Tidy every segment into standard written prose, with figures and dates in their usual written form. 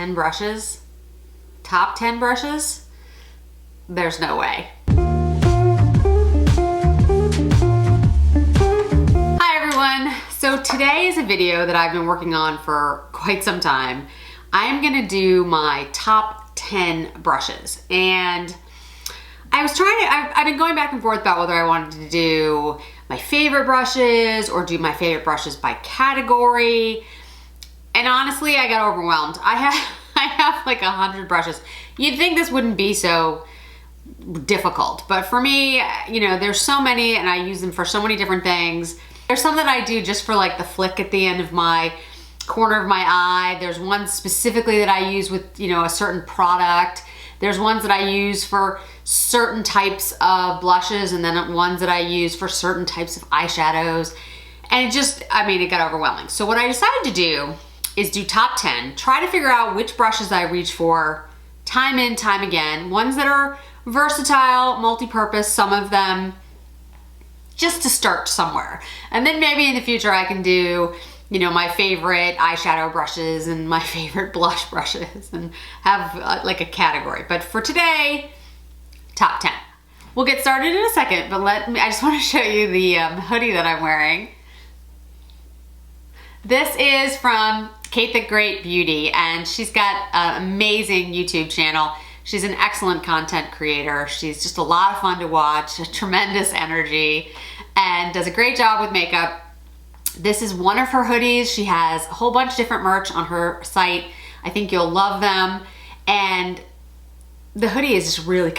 10 brushes, top 10 brushes, there's no way. Hi everyone. So today is a video that I've been working on for quite some time. I'm gonna do my top 10 brushes. And I was I've been going back and forth about whether I wanted to do my favorite brushes or do my favorite brushes by category. And honestly, I got overwhelmed. I have like 100 brushes. You'd think this wouldn't be so difficult, but for me, you know, there's so many and I use them for so many different things. There's some that I do just for like the flick at the end of my corner of my eye. There's ones specifically that I use with, you know, a certain product. There's ones that I use for certain types of blushes, and then ones that I use for certain types of eyeshadows. And it just, I mean, it got overwhelming. So what I decided to do is do top 10, try to figure out which brushes I reach for time in, time again, ones that are versatile, multi-purpose, some of them just to start somewhere. And then maybe in the future I can do, you know, my favorite eyeshadow brushes and my favorite blush brushes and have like a category. But for today, top 10. We'll get started in a second, but I just want to show you the hoodie that I'm wearing. This is from Kate the Great Beauty, and she's got an amazing YouTube channel. She's an excellent content creator. She's just a lot of fun to watch, a tremendous energy, and does a great job with makeup. This is one of her hoodies. She has a whole bunch of different merch on her site. I think you'll love them. And the hoodie is just really,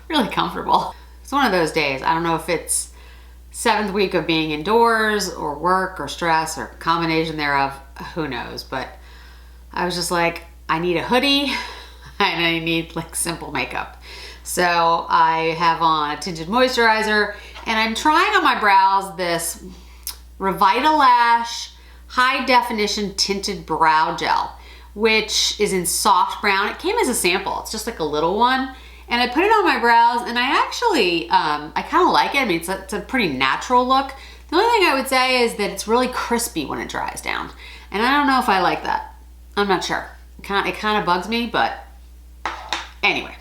really comfortable. It's one of those days. I don't know if it's 7th week of being indoors or work or stress or combination thereof, who knows. But I was just like, I need a hoodie and I need like simple makeup. So I have on a tinted moisturizer and I'm trying on my brows this Revitalash High Definition Tinted Brow Gel, which is in soft brown. It came as a sample. It's just like a little one. And I put it on my brows and I actually, I kind of like it. I mean, it's a pretty natural look. The only thing I would say is that it's really crispy when it dries down. And I don't know if I like that. I'm not sure. It kind of bugs me, but anyway,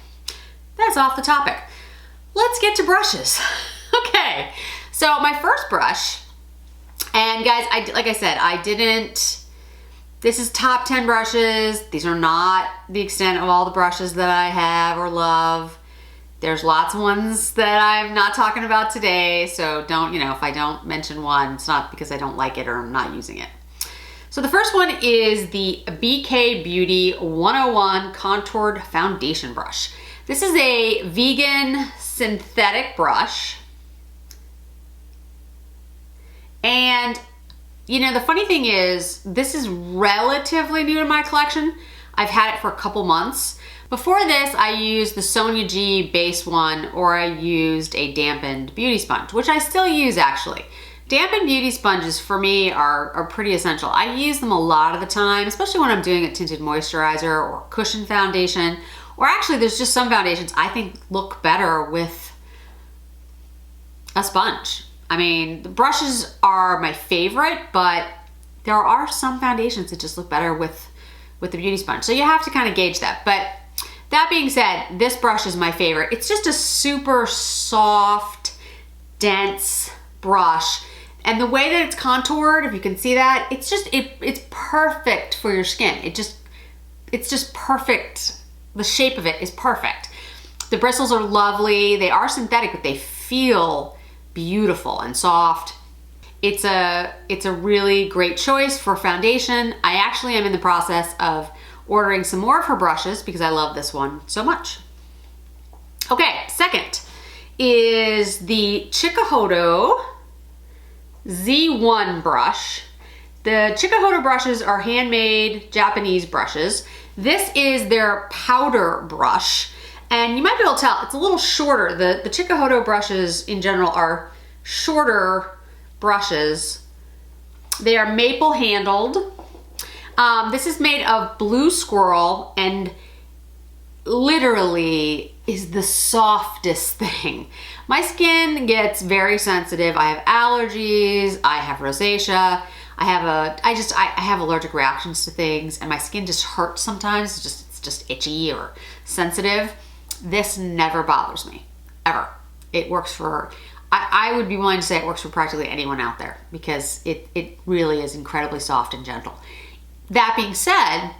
that's off the topic. Let's get to brushes. Okay, so my first brush, and guys, like I said, this is top 10 brushes. These are not the extent of all the brushes that I have or love. There's lots of ones that I'm not talking about today, so don't, you know, if I don't mention one, it's not because I don't like it or I'm not using it. So the first one is the BK Beauty 101 Contoured Foundation Brush. This is a vegan synthetic brush. And you know, the funny thing is, this is relatively new to my collection. I've had it for a couple months. Before this, I used the Sonia G base one, or I used a dampened beauty sponge, which I still use actually. Dampened beauty sponges for me are pretty essential. I use them a lot of the time, especially when I'm doing a tinted moisturizer or cushion foundation, or actually there's just some foundations I think look better with a sponge. I mean, the brushes are my favorite, but there are some foundations that just look better with the beauty sponge. So you have to kind of gauge that. But that being said, this brush is my favorite. It's just a super soft, dense brush. And the way that it's contoured, if you can see that, it's just, it's perfect for your skin. It's just perfect. The shape of it is perfect. The bristles are lovely. They are synthetic, but they feel beautiful and soft. It's a really great choice for foundation. I actually am in the process of ordering some more of her brushes because I love this one so much. Okay, second is the Chikuhodo Z-1 brush. The Chikuhodo brushes are handmade Japanese brushes. This is their powder brush. And you might be able to tell, it's a little shorter. The Chikuhodo brushes in general are shorter brushes. They are maple handled. This is made of blue squirrel and literally is the softest thing. My skin gets very sensitive. I have allergies, I have rosacea. I have allergic reactions to things and my skin just hurts sometimes. It's just itchy or sensitive. This never bothers me, ever. It works for, I would be willing to say it works for practically anyone out there because it really is incredibly soft and gentle. That being said,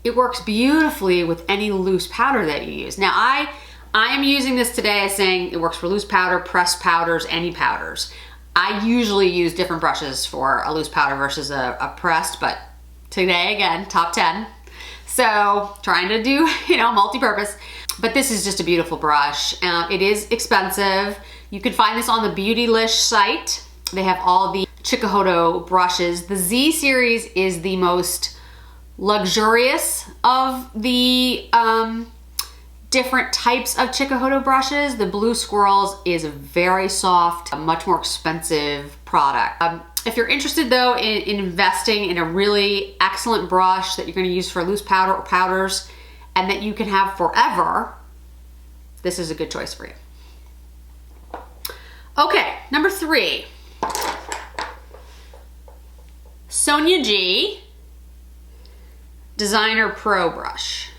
it works beautifully with any loose powder that you use. Now I am using this today as saying it works for loose powder, pressed powders, any powders. I usually use different brushes for a loose powder versus a pressed, but today again, top 10. So trying to do, multi-purpose, but this is just a beautiful brush. It is expensive. You can find this on the Beautylish site. They have all the Chikuhodo brushes. The Z series is the most luxurious of the different types of Chikuhodo brushes. The Blue Squirrels is a very soft, a much more expensive product. If you're interested though in investing in a really excellent brush that you're gonna use for loose powder or powders and that you can have forever, this is a good choice for you. Okay, number 3. Sonia G Designer Pro brush.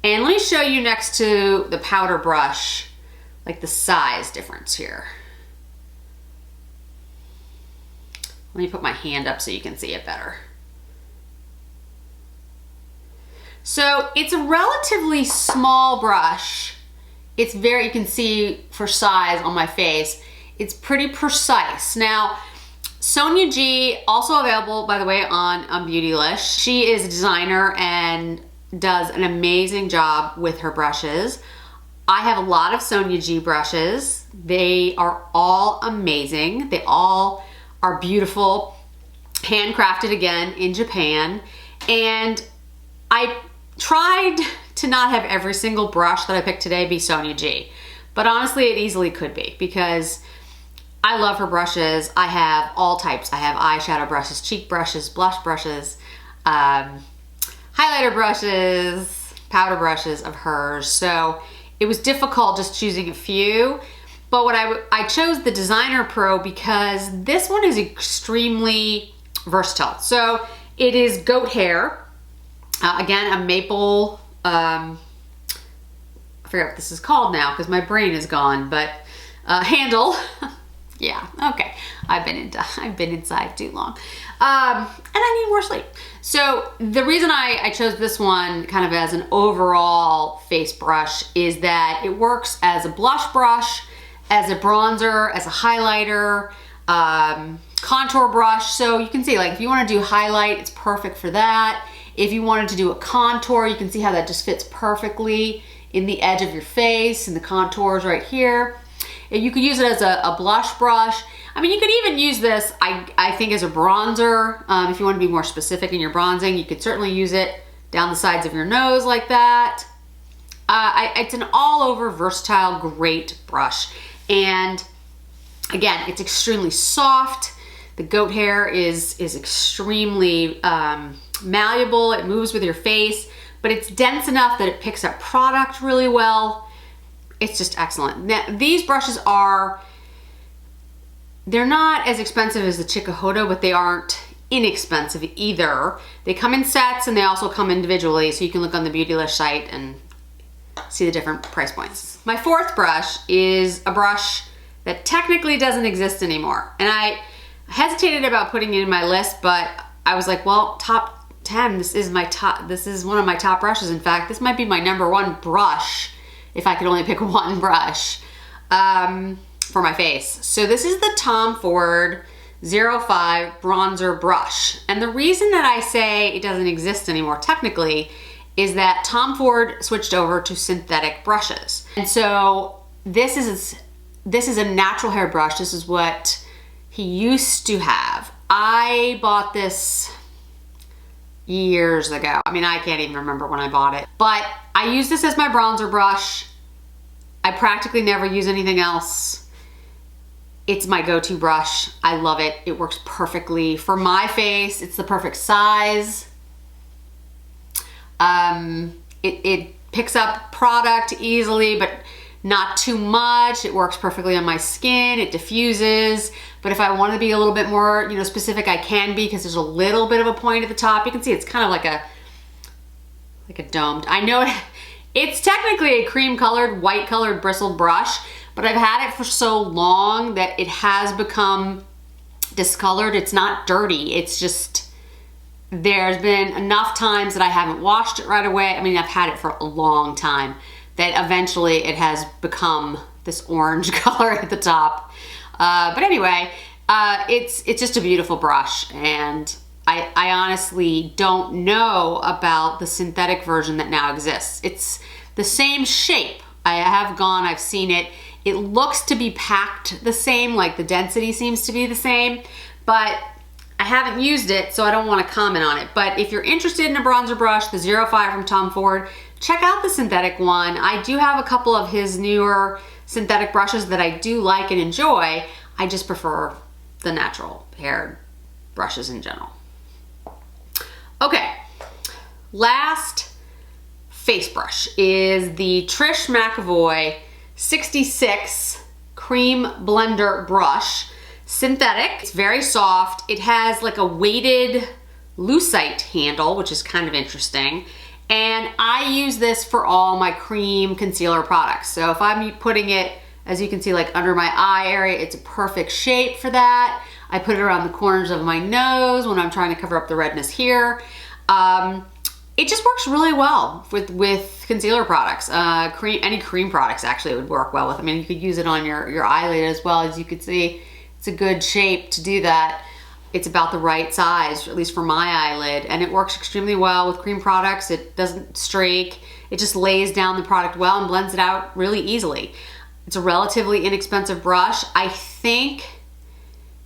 And let me show you next to the powder brush, like the size difference here. Let me put my hand up so you can see it better. So it's a relatively small brush. It's very, you can see for size on my face, it's pretty precise. Now, Sonia G, also available, by the way, on Beautylish. She is a designer and does an amazing job with her brushes. I have a lot of Sonia G brushes. They are all amazing. They all are beautiful, handcrafted again in Japan. And I tried to not have every single brush that I picked today be Sonia G, but honestly it easily could be because I love her brushes. I have all types. I have eyeshadow brushes, cheek brushes, blush brushes, highlighter brushes, powder brushes of hers. So it was difficult just choosing a few, but I chose the Designer Pro because this one is extremely versatile. So it is goat hair, again, a maple, I forget what this is called now because my brain is gone, but handle. Yeah, okay. I've been inside too long. And I need more sleep. So the reason I chose this one kind of as an overall face brush is that it works as a blush brush, as a bronzer, as a highlighter, contour brush. So you can see, like, if you want to do highlight, it's perfect for that. If you wanted to do a contour, you can see how that just fits perfectly in the edge of your face and the contours right here. You could use it as a blush brush. I mean, you could even use this, I think, as a bronzer. If you want to be more specific in your bronzing, you could certainly use it down the sides of your nose like that. It's an all-over versatile, great brush. And again, it's extremely soft. The goat hair is extremely malleable. It moves with your face, but it's dense enough that it picks up product really well. It's just excellent. Now, these brushes they're not as expensive as the Chikuhodo, but they aren't inexpensive either. They come in sets and they also come individually, so you can look on the Beautylish site and see the different price points. My 4th brush is a brush that technically doesn't exist anymore. And I hesitated about putting it in my list, but I was like, well, top 10, this is one of my top brushes. In fact, this might be my #1 brush if I could only pick one brush for my face. So this is the Tom Ford Z-5 bronzer brush. And the reason that I say it doesn't exist anymore technically is that Tom Ford switched over to synthetic brushes. And so this is a natural hair brush. This is what he used to have. I bought this years ago. I mean, I can't even remember when I bought it, but I use this as my bronzer brush. I practically never use anything else. It's my go-to brush. I love it. It works perfectly for my face. It's the perfect size. It picks up product easily, but not too much. It works perfectly on my skin. It diffuses. But if I want to be a little bit more, you know, specific, I can be, because there's a little bit of a point at the top. You can see it's kind of like a domed. I know it's technically a cream colored, white colored bristled brush, but I've had it for so long that it has become discolored. It's not dirty. It's just, there's been enough times that I haven't washed it right away. I mean, I've had it for a long time, that eventually it has become this orange color at the top. But anyway, it's just a beautiful brush, and I honestly don't know about the synthetic version that now exists. It's the same shape. I've seen it. It looks to be packed the same, like the density seems to be the same, but I haven't used it, so I don't want to comment on it. But if you're interested in a bronzer brush, the 05 from Tom Ford, check out the synthetic one. I do have a couple of his newer synthetic brushes that I do like and enjoy. I just prefer the natural haired brushes in general. Okay, last face brush is the Trish McEvoy 66 Cream Blender Brush. Synthetic, it's very soft. It has like a weighted lucite handle, which is kind of interesting. And I use this for all my cream concealer products. So if I'm putting it, as you can see, like under my eye area, it's a perfect shape for that. I put it around the corners of my nose when I'm trying to cover up the redness here. It just works really well with concealer products. Any cream products actually would work well with. I mean, you could use it on your eyelid as well. As you can see, it's a good shape to do that. It's about the right size, at least for my eyelid, and it works extremely well with cream products. It doesn't streak. It just lays down the product well and blends it out really easily. It's a relatively inexpensive brush. I think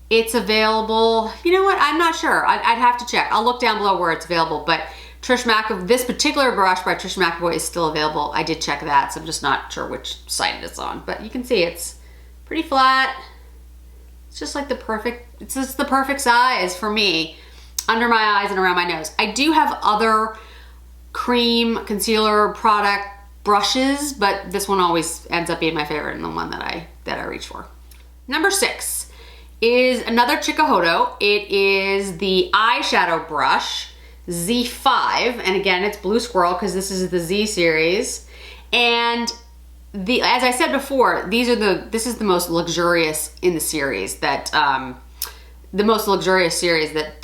it's available. You know what? I'm not sure. I'd have to check. I'll look down below where it's available, but this particular brush by Trish McEvoy is still available. I did check that, so I'm just not sure which site it's on, but you can see it's pretty flat. It's just like it's just the perfect size for me, under my eyes and around my nose. I do have other cream concealer product brushes, but this one always ends up being my favorite and the one that I reach for. Number 6 is another Chikuhodo. It is the eyeshadow brush, Z-5, and again, it's Blue Squirrel because this is the Z series. And as I said before, this is the most luxurious in the series that the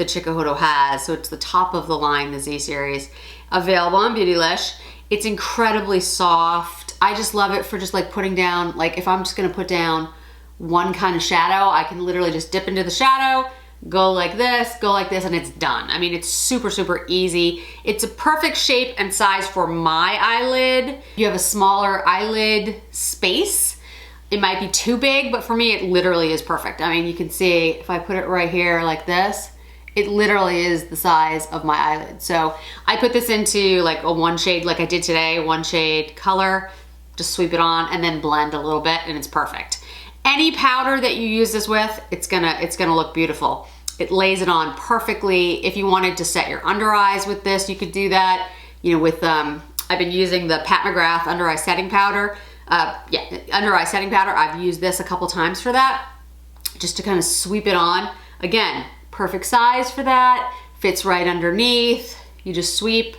Chikuhodo has. So it's the top of the line, the Z series, available on Beautylish. It's incredibly soft. I just love it for just like putting down, like if I'm just gonna put down one kind of shadow, I can literally just dip into the shadow, go like this, and it's done. I mean, it's super, super easy. It's a perfect shape and size for my eyelid. If you have a smaller eyelid space, it might be too big, but for me, it literally is perfect. I mean, you can see if I put it right here like this, it literally is the size of my eyelid. So I put this into like a one shade, like I did today, one shade color, just sweep it on and then blend a little bit and it's perfect. Any powder that you use this with, it's gonna look beautiful. It lays it on perfectly. If you wanted to set your under eyes with this, you could do that. You know, with I've been using the Pat McGrath under eye setting powder. Under eye setting powder. I've used this a couple times for that, just to kind of sweep it on. Again, perfect size for that. Fits right underneath. You just sweep.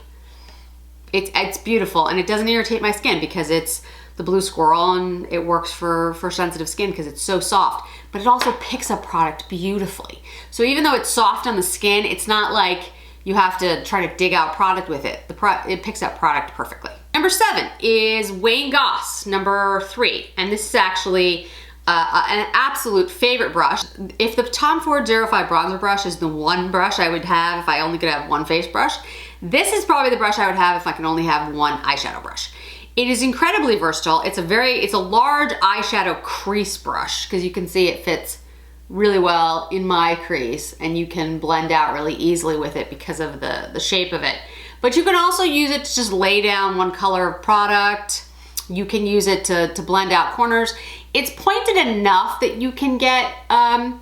It's beautiful, and it doesn't irritate my skin because it's the Blue Squirrel, and it works for sensitive skin because it's so soft, but it also picks up product beautifully. So even though it's soft on the skin, it's not like you have to try to dig out product with it. It picks up product perfectly. Number 7 is Wayne Goss, number 3. And this is actually an absolute favorite brush. If the Tom Ford 05 bronzer brush is the one brush I would have if I only could have one face brush, this is probably the brush I would have if I could only have one eyeshadow brush. It is incredibly versatile. It's a large eyeshadow crease brush because you can see it fits really well in my crease and you can blend out really easily with it because of the shape of it. But you can also use it to just lay down one color of product. You can use it to blend out corners. It's pointed enough that you can get a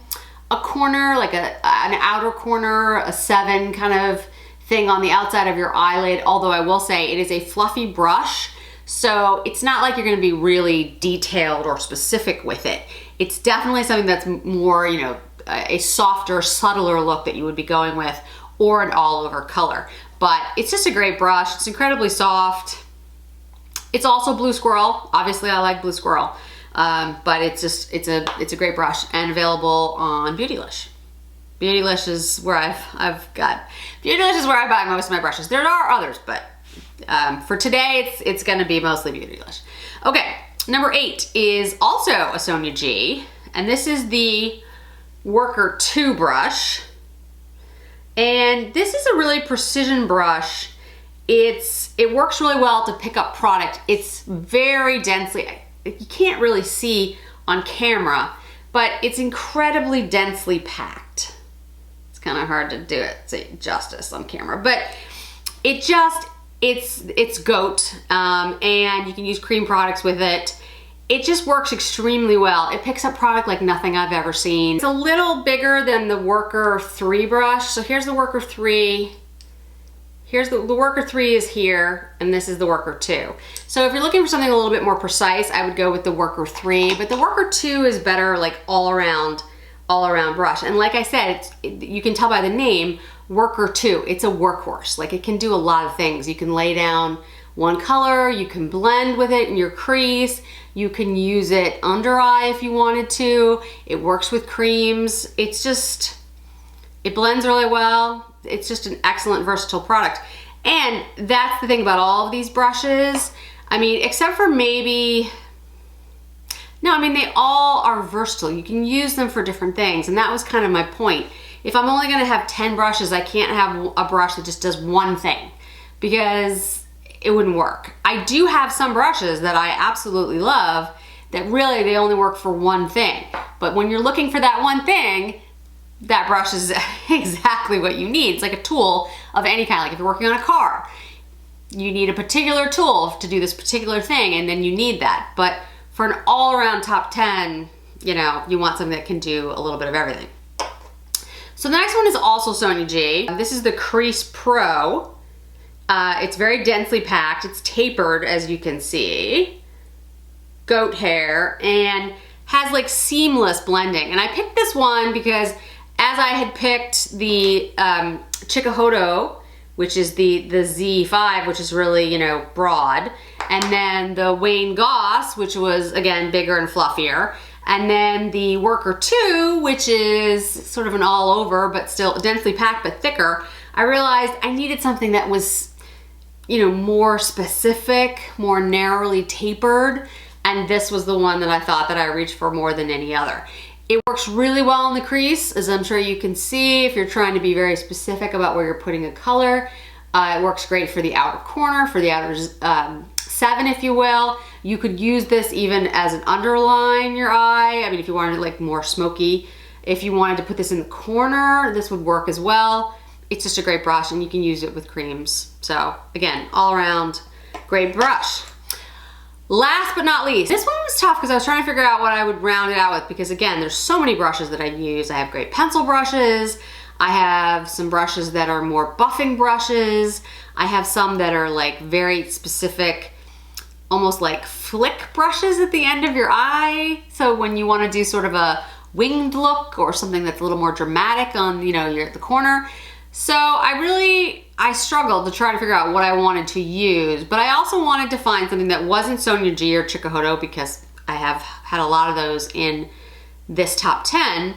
corner, like an outer corner, a 7 kind of thing on the outside of your eyelid. Although I will say it is a fluffy brush, So it's not like you're gonna be really detailed or specific with it. It's definitely something that's more, you know, a softer, subtler look that you would be going with, or an all over color. But it's just a great brush. It's incredibly soft. It's also blue squirrel. Obviously I like blue squirrel. But it's a great brush and available on Beautylish. Beautylish is where Beautylish is where I buy most of my brushes. There are others, but for today it's gonna be mostly Beautylish. Okay, number 8 is also a Sonia G, and this is the Worker 2 brush. And this is a really precision brush. It works really well to pick up product. It's very densely, you can't really see on camera, but it's incredibly densely packed. It's kind of hard to do it justice on camera, but it's goat, and you can use cream products with it. It just works extremely well. It picks up product like nothing I've ever seen. It's a little bigger than the Worker 3 brush. So here's the Worker 3. Here's the Worker 3 is here, and this is the Worker 2. So if you're looking for something a little bit more precise, I would go with the Worker 3, but the Worker 2 is better, like all around brush. And like I said, you can tell by the name, Worker 2, it's a workhorse. Like, it can do a lot of things. You can lay down one color, you can blend with it in your crease, you can use it under eye if you wanted to. It works with creams. It blends really well. It's just an excellent, versatile product. And that's the thing about all of these brushes. I mean, except for maybe, no, I mean, they all are versatile. You can use them for different things. And that was kind of my point. If I'm only gonna have 10 brushes, I can't have a brush that just does one thing, because it wouldn't work. I do have some brushes that I absolutely love that really, they only work for one thing. But when you're looking for that one thing, that brush is exactly what you need. It's like a tool of any kind. Like if you're working on a car, you need a particular tool to do this particular thing, and then you need that. But for an all-around top 10, you know, you want something that can do a little bit of everything. So the next one is also Sonia G. This is the Crease Pro. It's very densely packed. It's tapered, as you can see. Goat hair, and has like seamless blending. And I picked this one because as I had picked the Chikuhodo, which is the Z-5, which is really, you know, broad, and then the Wayne Goss, which was, again, bigger and fluffier, and then the Worker 2, which is sort of an all over, but still densely packed, but thicker, I realized I needed something that was, you know, more specific, more narrowly tapered, and this was the one that I thought that I reached for more than any other. It works really well in the crease, as I'm sure you can see if you're trying to be very specific about where you're putting a color. It works great for the outer corner, for the outer 7, if you will. You could use this even as an underline your eye. I mean, if you wanted like more smoky. If you wanted to put this in the corner, this would work as well. It's just a great brush, and you can use it with creams. So again, all around great brush. Last but not least, this one was tough because I was trying to figure out what I would round it out with, because again, there's so many brushes that I use. I have great pencil brushes. I have some brushes that are more buffing brushes. I have some that are like very specific, almost like flick brushes at the end of your eye. So when you want to do sort of a winged look or something that's a little more dramatic on, you know, you're at the corner. So I struggled to try to figure out what I wanted to use, but I also wanted to find something that wasn't Sonia G or Chikuhodo, because I have had a lot of those in this top 10.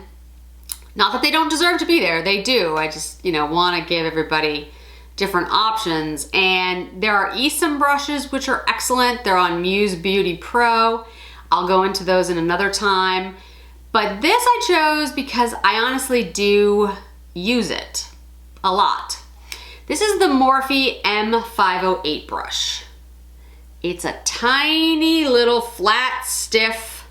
Not that they don't deserve to be there, they do. I just, you know, want to give everybody different options. And there are Esom brushes, which are excellent. They're on Muse Beauty Pro. I'll go into those in another time. But this I chose because I honestly do use it a lot. This is the Morphe M508 brush. It's a tiny little flat, stiff,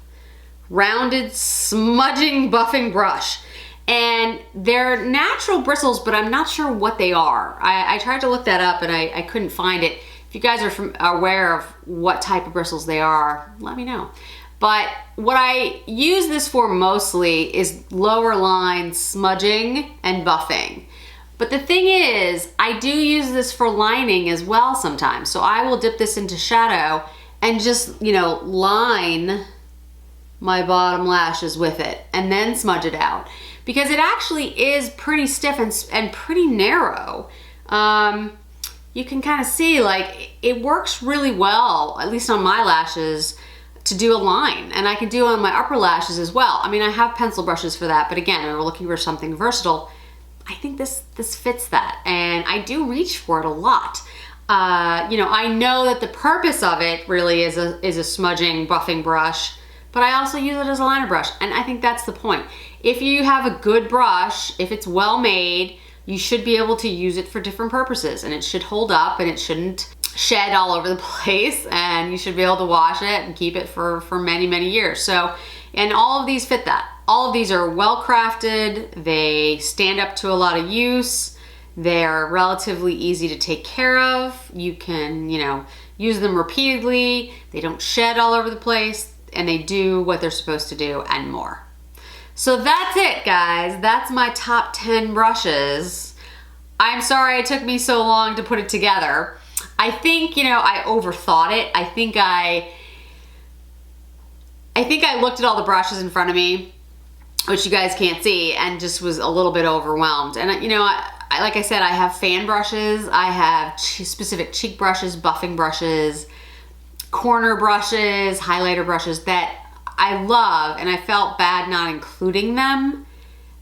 rounded, smudging, buffing brush. And they're natural bristles, but I'm not sure what they are. I tried to look that up and I couldn't find it. If you guys are aware of what type of bristles they are, let me know. But what I use this for mostly is lower line smudging and buffing. But the thing is, I do use this for lining as well sometimes. So I will dip this into shadow and just, you know, line my bottom lashes with it and then smudge it out. Because it actually is pretty stiff and pretty narrow. You can kind of see, like, it works really well, at least on my lashes, to do a line. And I can do it on my upper lashes as well. I mean, I have pencil brushes for that, but again, we're looking for something versatile. I think this fits that, and I do reach for it a lot. You know, I know that the purpose of it really is a smudging, buffing brush, but I also use it as a liner brush, and I think that's the point. If you have a good brush, if it's well made, you should be able to use it for different purposes, and it should hold up, and it shouldn't shed all over the place, and you should be able to wash it and keep it for many, many years. So, and all of these fit that. All of these are well crafted. They stand up to a lot of use. They're relatively easy to take care of. You can, you know, use them repeatedly. They don't shed all over the place, and they do what they're supposed to do and more. So that's it, guys. That's my top 10 brushes. I'm sorry it took me so long to put it together. I think, you know, I overthought it. I think I looked at all the brushes in front of me, which you guys can't see, and just was a little bit overwhelmed. And you know, like I said, I have fan brushes, I have specific cheek brushes, buffing brushes, corner brushes, highlighter brushes that I love, and I felt bad not including them.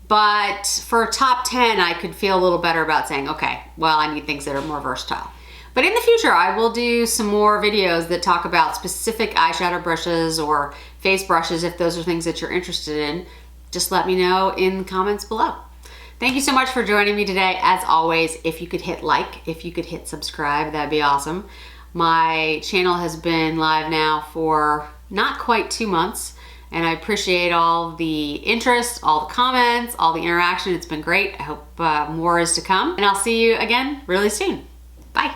But for a top 10, I could feel a little better about saying, okay, well, I need things that are more versatile. But in the future, I will do some more videos that talk about specific eyeshadow brushes or face brushes. If those are things that you're interested in, just let me know in the comments below. Thank you so much for joining me today. As always, if you could hit like, if you could hit subscribe, that'd be awesome. My channel has been live now for not quite 2 months, and I appreciate all the interest, all the comments, all the interaction. It's been great. I hope more is to come, and I'll see you again really soon. Bye.